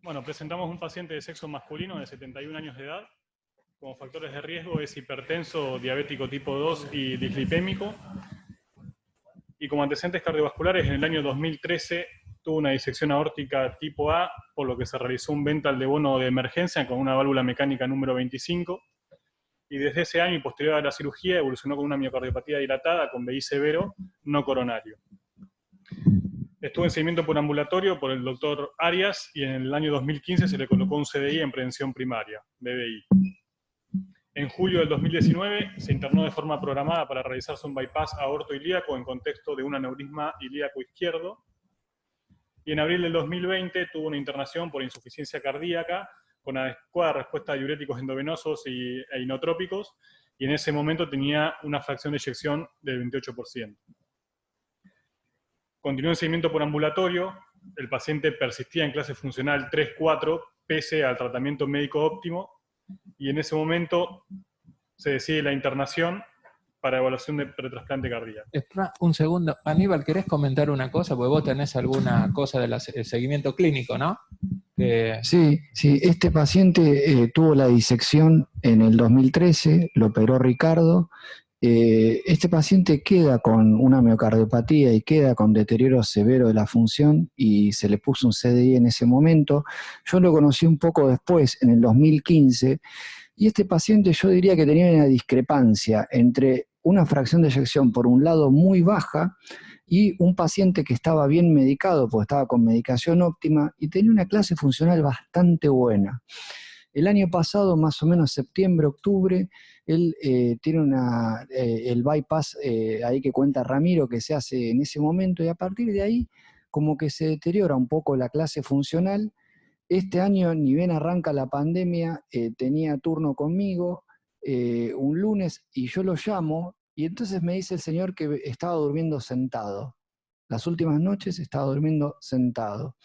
Bueno, presentamos un paciente de sexo masculino de 71 años de edad. Como factores de riesgo es hipertenso, diabético tipo 2 y dislipémico. Y como antecedentes cardiovasculares, en el año 2013 tuvo una disección aórtica tipo A, por lo que se realizó un Ventral de bono de emergencia con una válvula mecánica número 25. Y desde ese año y posterior a la cirugía evolucionó con una miocardiopatía dilatada con BI severo no coronario. Estuvo en seguimiento por ambulatorio por el doctor Arias y en el año 2015 se le colocó un CDI en prevención primaria, BBI. En julio del 2019 se internó de forma programada para realizarse un bypass aortoilíaco en contexto de un aneurisma ilíaco izquierdo. Y en abril del 2020 tuvo una internación por insuficiencia cardíaca con adecuada respuesta a diuréticos endovenosos e inotrópicos, y en ese momento tenía una fracción de eyección del 28%. Continuó en seguimiento por ambulatorio, el paciente persistía en clase funcional 3-4 pese al tratamiento médico óptimo, y en ese momento se decide la internación para evaluación de pretrasplante cardíaco. Espera un segundo. Aníbal, ¿querés comentar una cosa? Porque vos tenés alguna cosa del seguimiento clínico, ¿no? Sí, este paciente tuvo la disección en el 2013, lo operó Ricardo. Este paciente queda con una miocardiopatía y queda con deterioro severo de la función y se le puso un CDI en ese momento. Yo lo conocí un poco después, en el 2015, y este paciente yo diría que tenía una discrepancia entre una fracción de eyección por un lado muy baja y un paciente que estaba bien medicado, porque estaba con medicación óptima y tenía una clase funcional bastante buena. El año pasado, más o menos septiembre, octubre, él tiene el bypass ahí que cuenta Ramiro, que se hace en ese momento, y a partir de ahí como que se deteriora un poco la clase funcional. Este año, ni bien arranca la pandemia, tenía turno conmigo un lunes y yo lo llamo y entonces me dice el señor que estaba durmiendo sentado. Las últimas noches estaba durmiendo sentado.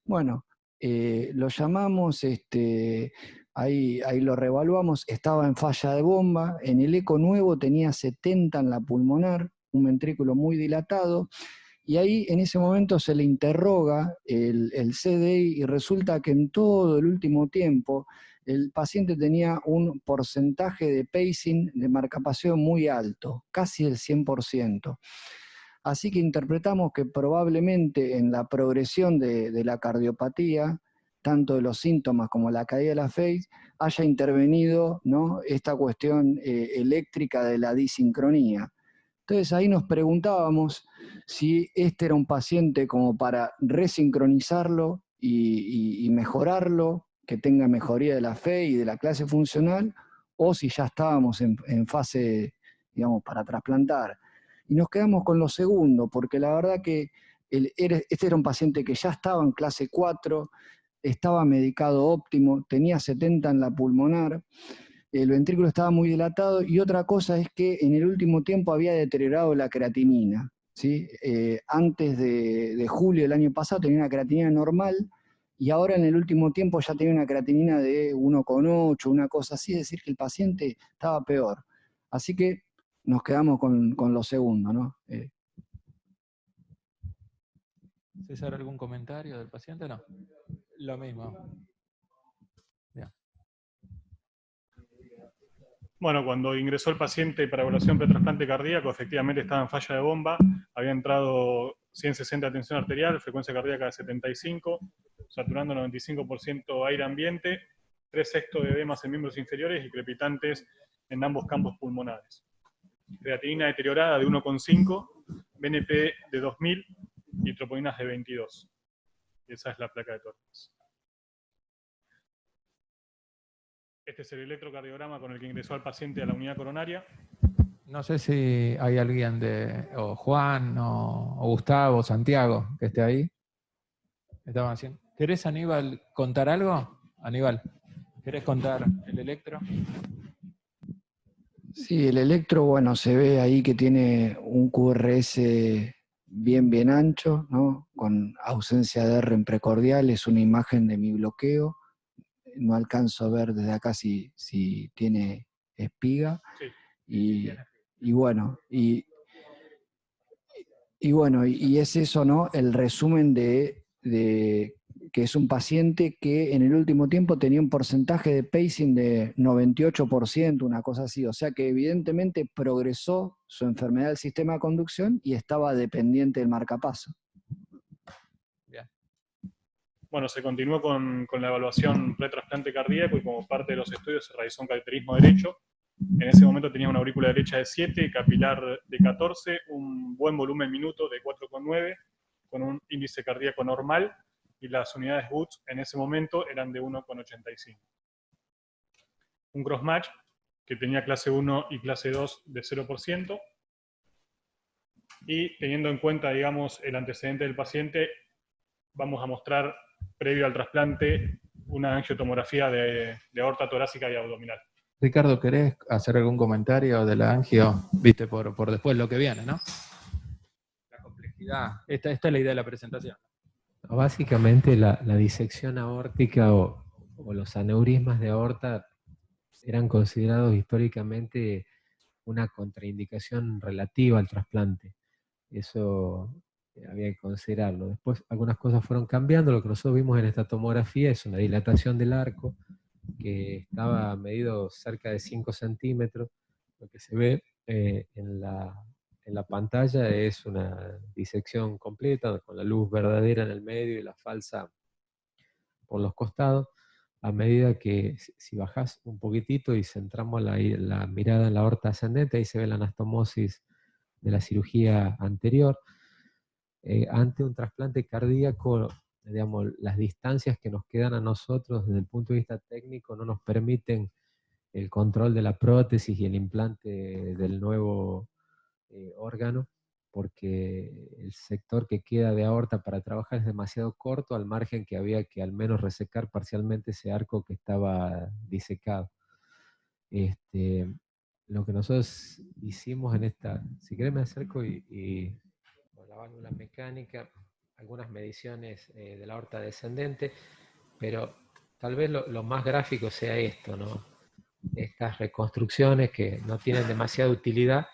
Bueno, lo llamamos, ahí lo reevaluamos, estaba en falla de bomba, en el eco nuevo tenía 70 en la pulmonar, un ventrículo muy dilatado, y ahí en ese momento se le interroga el CDI y resulta que en todo el último tiempo el paciente tenía un porcentaje de pacing de marcapación muy alto, casi el 100%. Así que interpretamos que probablemente en la progresión de la cardiopatía, tanto de los síntomas como la caída de la FACE, haya intervenido, ¿no?, esta cuestión eléctrica de la disincronía. Entonces ahí nos preguntábamos si este era un paciente como para resincronizarlo y mejorarlo, que tenga mejoría de la fe y de la clase funcional, o si ya estábamos en fase, digamos, para trasplantar. Y nos quedamos con lo segundo, porque la verdad que este era un paciente que ya estaba en clase 4, estaba medicado óptimo, tenía 70 en la pulmonar, el ventrículo estaba muy dilatado, y otra cosa es que en el último tiempo había deteriorado la creatinina, ¿sí? Antes de julio del año pasado tenía una creatinina normal, y ahora en el último tiempo ya tenía una creatinina de 1,8, una cosa así, es decir, que el paciente estaba peor. Así que nos quedamos con lo segundo, ¿no? ¿César, algún comentario del paciente? No. Lo mismo. Bien. Bueno, cuando ingresó el paciente para evaluación pretrasplante cardíaco, efectivamente estaba en falla de bomba, había entrado 160 de tensión arterial, frecuencia cardíaca de 75, saturando 95% aire ambiente, 3/6 de edemas en miembros inferiores y crepitantes en ambos campos pulmonares. Creatinina deteriorada de 1,5, BNP de 2000 y troponinas de 22. Esa es la placa de Torres. Este es el electrocardiograma con el que ingresó al paciente a la unidad coronaria. No sé si hay alguien o Juan, o Gustavo, o Santiago, que esté ahí. Estaban haciendo. ¿Querés, Aníbal, contar algo? Aníbal, ¿querés contar el electro? Sí, el electro, bueno, se ve ahí que tiene un QRS bien ancho, ¿no?, con ausencia de R en precordial, es una imagen de mi bloqueo. No alcanzo a ver desde acá si tiene espiga. Sí, Y bueno, y es eso, ¿no?, el resumen de que es un paciente que en el último tiempo tenía un porcentaje de pacing de 98%, una cosa así. O sea que evidentemente progresó su enfermedad del sistema de conducción y estaba dependiente del marcapaso. Bien. Bueno, se continuó con la evaluación pre-trasplante cardíaco y como parte de los estudios se realizó un cateterismo derecho. En ese momento tenía una aurícula derecha de 7, capilar de 14, un buen volumen minuto de 4,9, con un índice cardíaco normal, y las unidades Woods en ese momento eran de 1,85. Un crossmatch que tenía clase 1 y clase 2 de 0%, y teniendo en cuenta, digamos, el antecedente del paciente, vamos a mostrar, previo al trasplante, una angiotomografía de aorta torácica y abdominal. Ricardo, ¿querés hacer algún comentario de la angio? Viste, por después lo que viene, ¿no? La complejidad. Esta es la idea de la presentación. Básicamente la disección aórtica o los aneurismas de aorta eran considerados históricamente una contraindicación relativa al trasplante. Eso había que considerarlo. Después algunas cosas fueron cambiando. Lo que nosotros vimos en esta tomografía es una dilatación del arco que estaba medido cerca de 5 centímetros. Lo que se ve en la pantalla es una disección completa con la luz verdadera en el medio y la falsa por los costados. A medida que si bajás un poquitito y centramos la mirada en la aorta ascendente, ahí se ve la anastomosis de la cirugía anterior. Ante un trasplante cardíaco, digamos, las distancias que nos quedan a nosotros desde el punto de vista técnico no nos permiten el control de la prótesis y el implante del nuevo órgano, porque el sector que queda de aorta para trabajar es demasiado corto, al margen que había que al menos resecar parcialmente ese arco que estaba disecado. Lo que nosotros hicimos en esta, si querés me acerco y con la válvula mecánica, algunas mediciones de la aorta descendente, pero tal vez lo más gráfico sea esto, ¿no? Estas reconstrucciones que no tienen demasiada utilidad,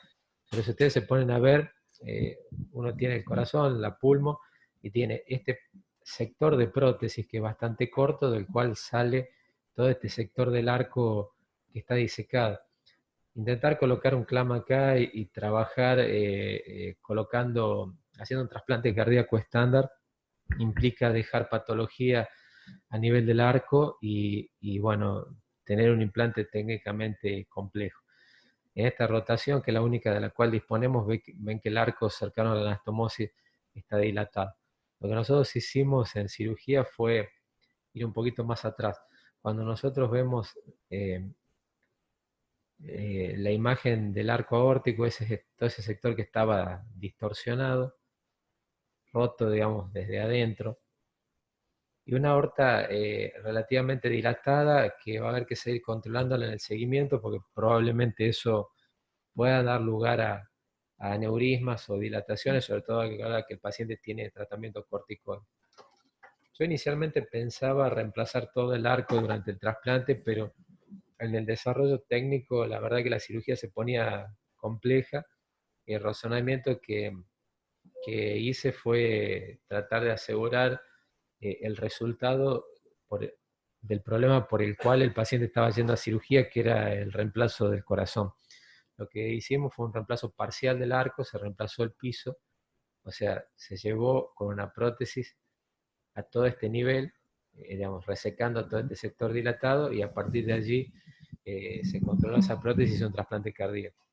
pero si ustedes se ponen a ver, uno tiene el corazón, la pulmo, y tiene este sector de prótesis que es bastante corto, del cual sale todo este sector del arco que está disecado. Intentar colocar un clama acá y trabajar haciendo un trasplante cardíaco estándar implica dejar patología a nivel del arco y bueno, tener un implante técnicamente complejo. En esta rotación, que es la única de la cual disponemos, ven que el arco cercano a la anastomosis está dilatado. Lo que nosotros hicimos en cirugía fue ir un poquito más atrás. Cuando nosotros vemos la imagen del arco aórtico, todo ese sector que estaba distorsionado, roto, digamos, desde adentro, y una aorta relativamente dilatada que va a haber que seguir controlándola en el seguimiento porque probablemente eso pueda dar lugar a aneurismas o dilataciones, sobre todo ahora que el paciente tiene tratamiento corticoide. Yo inicialmente pensaba reemplazar todo el arco durante el trasplante, pero en el desarrollo técnico la verdad que la cirugía se ponía compleja y el razonamiento que hice fue tratar de asegurar el resultado del problema por el cual el paciente estaba yendo a cirugía, que era el reemplazo del corazón. Lo que hicimos fue un reemplazo parcial del arco, se reemplazó el piso, o sea, se llevó con una prótesis a todo este nivel, digamos, resecando todo este sector dilatado, y a partir de allí se controló esa prótesis y hizo un trasplante cardíaco.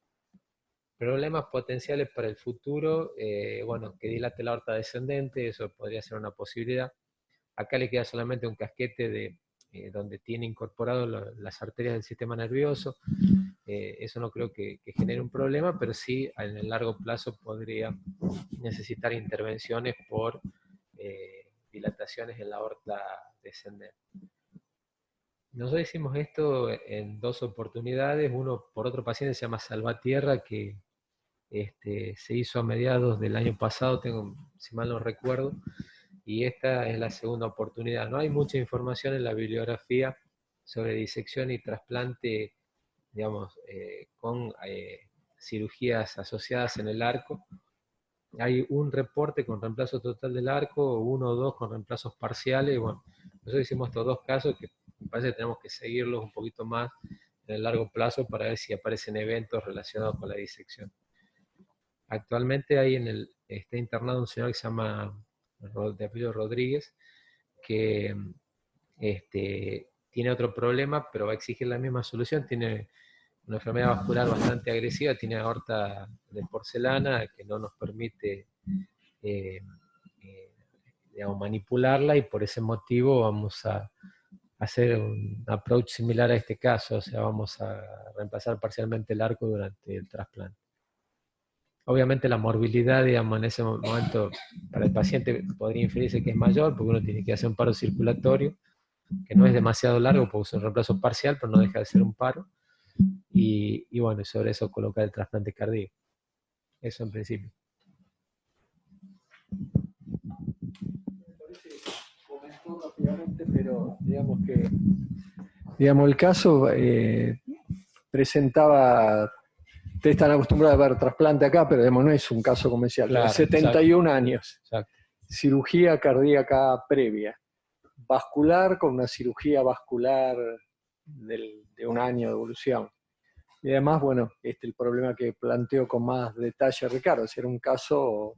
Problemas potenciales para el futuro, bueno, que dilate la aorta descendente, eso podría ser una posibilidad. Acá le queda solamente un casquete donde tiene incorporado las arterias del sistema nervioso. Eso no creo que genere un problema, pero sí en el largo plazo podría necesitar intervenciones por dilataciones en la aorta descendente. Nosotros hicimos esto en 2 oportunidades, uno por otro paciente se llama Salvatierra, que se hizo a mediados del año pasado, si mal no recuerdo, y esta es la segunda oportunidad. No hay mucha información en la bibliografía sobre disección y trasplante, digamos, con cirugías asociadas en el arco. hay un reporte con reemplazo total del arco, 1 o 2 con reemplazos parciales. Y bueno, nosotros hicimos estos 2 casos que me parece que tenemos que seguirlos un poquito más en el largo plazo para ver si aparecen eventos relacionados con la disección. Actualmente está internado un señor que se llama, de apellido Rodríguez, que tiene otro problema, pero va a exigir la misma solución. Tiene una enfermedad vascular bastante agresiva, tiene aorta de porcelana que no nos permite digamos, manipularla, y por ese motivo vamos a hacer un approach similar a este caso, o sea, vamos a reemplazar parcialmente el arco durante el trasplante. Obviamente la morbilidad, digamos, en ese momento para el paciente podría inferirse que es mayor, porque uno tiene que hacer un paro circulatorio, que no es demasiado largo porque es un reemplazo parcial, pero no deja de ser un paro. Y bueno, sobre eso colocar el trasplante cardíaco. Eso en principio. Comentó rápidamente, pero digamos que el caso presentaba, ustedes están acostumbrados a ver trasplante acá, pero digamos, no es un caso comercial. Claro, 71 años, exacto. Cirugía cardíaca previa, vascular con una cirugía vascular de un año de evolución. Y además, bueno, el problema que planteó con más detalle Ricardo, era un caso,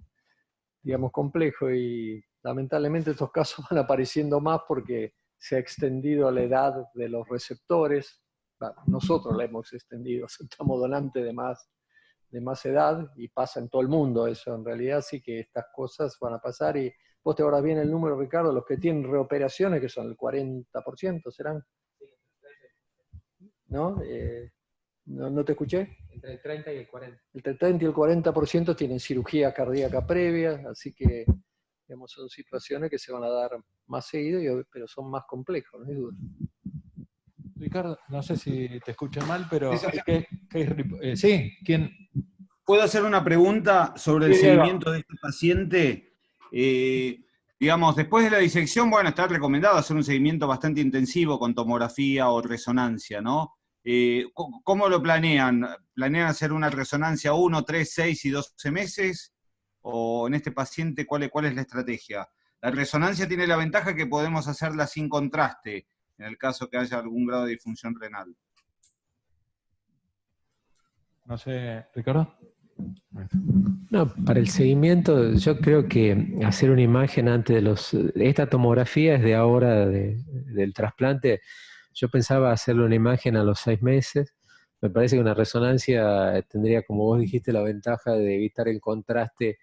digamos, complejo, y lamentablemente estos casos van apareciendo más porque se ha extendido la edad de los receptores. Bueno, nosotros la hemos extendido, aceptamos donantes de más edad, y pasa en todo el mundo eso. En realidad sí que estas cosas van a pasar, y vos te acordás bien el número, Ricardo, los que tienen reoperaciones, que son el 40%, ¿serán? ¿No? ¿No te escuché? Entre el 30 y el 40. Entre el 30 y el 40% tienen cirugía cardíaca previa, así que digamos, son situaciones que se van a dar más seguido, pero son más complejos, no hay duda. Ricardo, no sé si te escucho mal, pero sí, ¿quién? ¿Puedo hacer una pregunta sobre el seguimiento de este paciente? Digamos, después de la disección, bueno, está recomendado hacer un seguimiento bastante intensivo con tomografía o resonancia, ¿no? ¿Cómo lo planean? ¿Planean hacer una resonancia 1, 3, 6 y 12 meses? ¿O en este paciente cuál es la estrategia? La resonancia tiene la ventaja que podemos hacerla sin contraste, en el caso que haya algún grado de disfunción renal. No sé, Ricardo. No, para el seguimiento yo creo que hacer una imagen antes de esta tomografía es de ahora del trasplante. Yo pensaba hacerle una imagen a los 6 meses. Me parece que una resonancia tendría, como vos dijiste, la ventaja de evitar el contraste.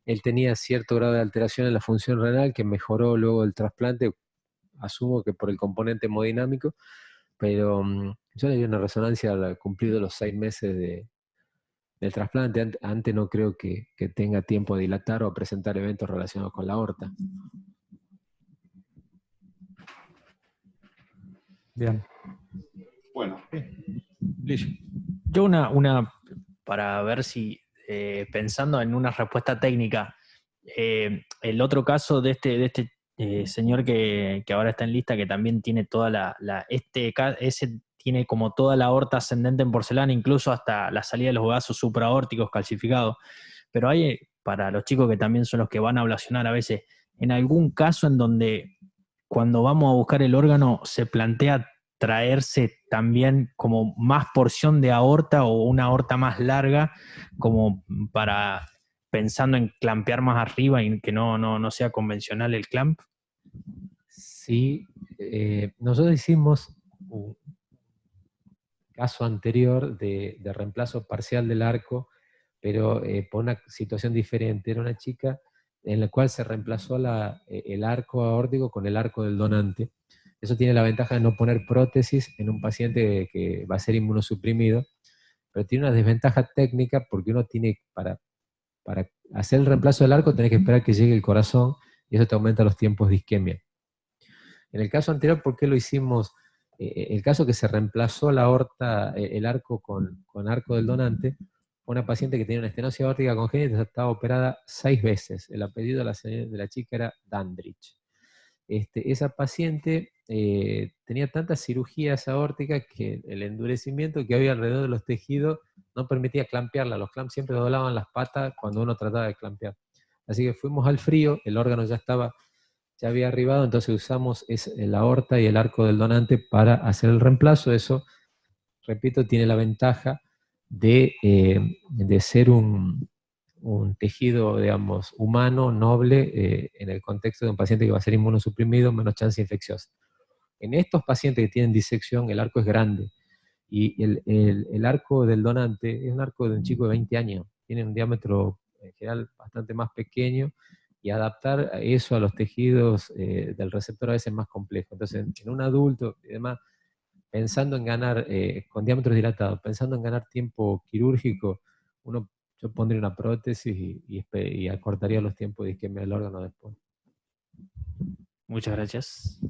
Él tenía cierto grado de alteración en la función renal que mejoró luego del trasplante, asumo que por el componente hemodinámico, pero yo le di una resonancia al cumplido los 6 meses del trasplante. Antes no creo que tenga tiempo de dilatar o a presentar eventos relacionados con la aorta. Bien. Bueno. Yo para ver si, pensando en una respuesta técnica, el otro caso de este señor que ahora está en lista, que también tiene toda ese tiene como toda la aorta ascendente en porcelana, incluso hasta la salida de los vasos supraaórticos calcificados. Pero hay, para los chicos que también son los que van a ablacionar a veces, en algún caso en donde cuando vamos a buscar el órgano se plantea traerse también como más porción de aorta o una aorta más larga, como para pensando en clampear más arriba y que no sea convencional el clamp. Sí, nosotros hicimos un caso anterior de reemplazo parcial del arco, pero por una situación diferente. Era una chica en la cual se reemplazó el arco aórtico con el arco del donante. Eso tiene la ventaja de no poner prótesis en un paciente que va a ser inmunosuprimido, pero tiene una desventaja técnica porque uno tiene, para hacer el reemplazo del arco, tenés que esperar que llegue el corazón y eso te aumenta los tiempos de isquemia. En el caso anterior, ¿por qué lo hicimos? El caso que se reemplazó la aorta, el arco con arco del donante, fue una paciente que tenía una estenosis aórtica congénita, estaba operada 6 veces. El apellido de la chica era Dandridge. esa paciente tenía tantas cirugías aórticas que el endurecimiento que había alrededor de los tejidos no permitía clampearla. Los clamps siempre doblaban las patas cuando uno trataba de clampear. Así que fuimos al frío, el órgano ya había arribado, entonces usamos la aorta y el arco del donante para hacer el reemplazo. Eso, repito, tiene la ventaja de ser un tejido, digamos, humano, noble, en el contexto de un paciente que va a ser inmunosuprimido, menos chance infecciosa. En estos pacientes que tienen disección, el arco es grande, y el arco del donante es un arco de un chico de 20 años, tiene un diámetro en general bastante más pequeño, y adaptar eso a los tejidos del receptor a veces es más complejo. Entonces, en un adulto y demás, pensando en ganar, con diámetros dilatados, pensando en ganar tiempo quirúrgico, yo pondría una prótesis y acortaría los tiempos de isquemia del órgano después. Muchas gracias.